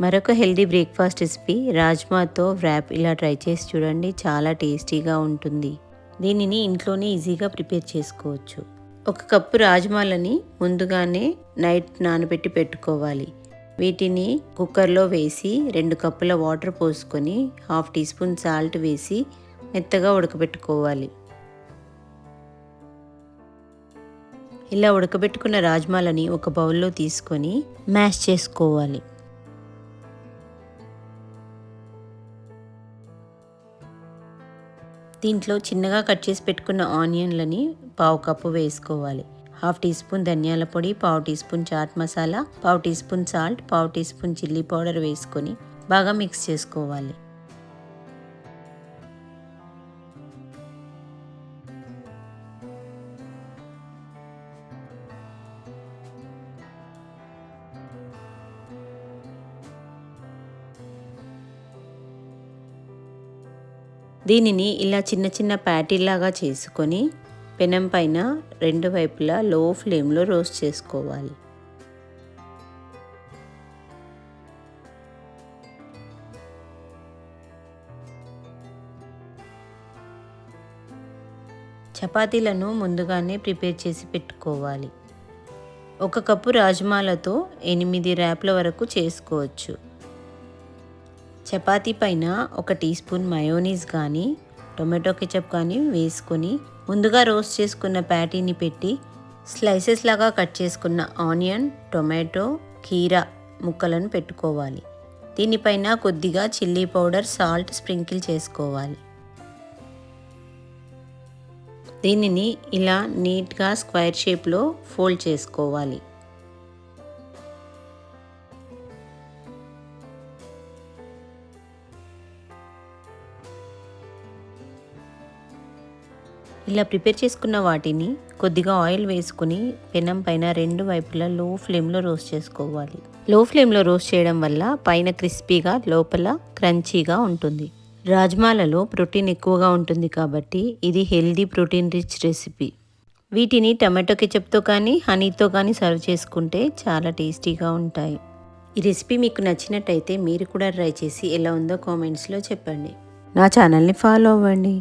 మరొక healthy breakfast recipe రాజ్మాతో wrap. ఇలా try చేసి చూడండి, చాలా టేస్టీగా ఉంటుంది. దీనిని ఇంట్లోనే ఈజీగా ప్రిపేర్ చేసుకోవచ్చు. 1 కప్పు రాజ్మాలని ముందుగానే నైట్ నానబెట్టి పెట్టుకోవాలి. వీటిని కుక్కర్లో వేసి 2 కప్పుల వాటర్ పోసుకొని 1/2 టీ స్పూన్ సాల్ట్ వేసి మెత్తగా ఉడకబెట్టుకోవాలి. ఇలా ఉడకబెట్టుకున్న రాజ్మాలని ఒక బౌల్లో తీసుకొని మ్యాష్ చేసుకోవాలి. దీంట్లో చిన్నగా కట్ చేసి పెట్టుకున్న ఆనియన్లని 1/2 కప్పు వేసుకోవాలి. 1/2 టీ స్పూన్ ధనియాల పొడి, 1/2 teaspoon chaat masala, 1/2 teaspoon salt, 1/2 teaspoon chilli powder వేసుకొని బాగా మిక్స్ చేసుకోవాలి. దీనిని ఇలా చిన్న చిన్న ప్యాటీలాగా చేసుకొని పెనం పైన 2 వైపులా లో ఫ్లేమ్లో రోస్ట్ చేసుకోవాలి. చపాతీలను ముందుగానే ప్రిపేర్ చేసి పెట్టుకోవాలి. 1 కప్పు రాజ్మాలతో 8 ర్యాప్ల వరకు చేసుకోవచ్చు. చపాతీ పైన 1 టీ స్పూన్ మయోనీస్ కానీ టొమాటో కెచప్ కానీ వేసుకొని ముందుగా రోస్ట్ చేసుకున్న ప్యాటీని పెట్టి స్లైసెస్ లాగా కట్ చేసుకున్న ఆనియన్, టొమాటో, కీరా ముక్కలను పెట్టుకోవాలి. దీనిపైన కొద్దిగా చిల్లీ పౌడర్, సాల్ట్ స్ప్రింకిల్ చేసుకోవాలి. దీనిని ఇలా నీట్గా స్క్వేర్ షేప్లో ఫోల్డ్ చేసుకోవాలి. ఇలా ప్రిపేర్ చేసుకున్న వాటిని కొద్దిగా ఆయిల్ వేసుకుని పెనం పైన 2 వైపులా లో ఫ్లేమ్లో రోస్ట్ చేసుకోవాలి. లో ఫ్లేమ్లో రోస్ట్ చేయడం వల్ల పైన క్రిస్పీగా, లోపల క్రంచీగా ఉంటుంది. రాజ్మాలలో ప్రోటీన్ ఎక్కువగా ఉంటుంది కాబట్టి ఇది హెల్దీ ప్రోటీన్ రిచ్ రెసిపీ. వీటిని టమాటో కెచప్తో కానీ హనీతో కానీ సర్వ్ చేసుకుంటే చాలా టేస్టీగా ఉంటాయి. ఈ రెసిపీ మీకు నచ్చినట్టయితే మీరు కూడా ట్రై చేసి ఎలా ఉందో కామెంట్స్లో చెప్పండి. నా ఛానల్ని ఫాలో అవ్వండి.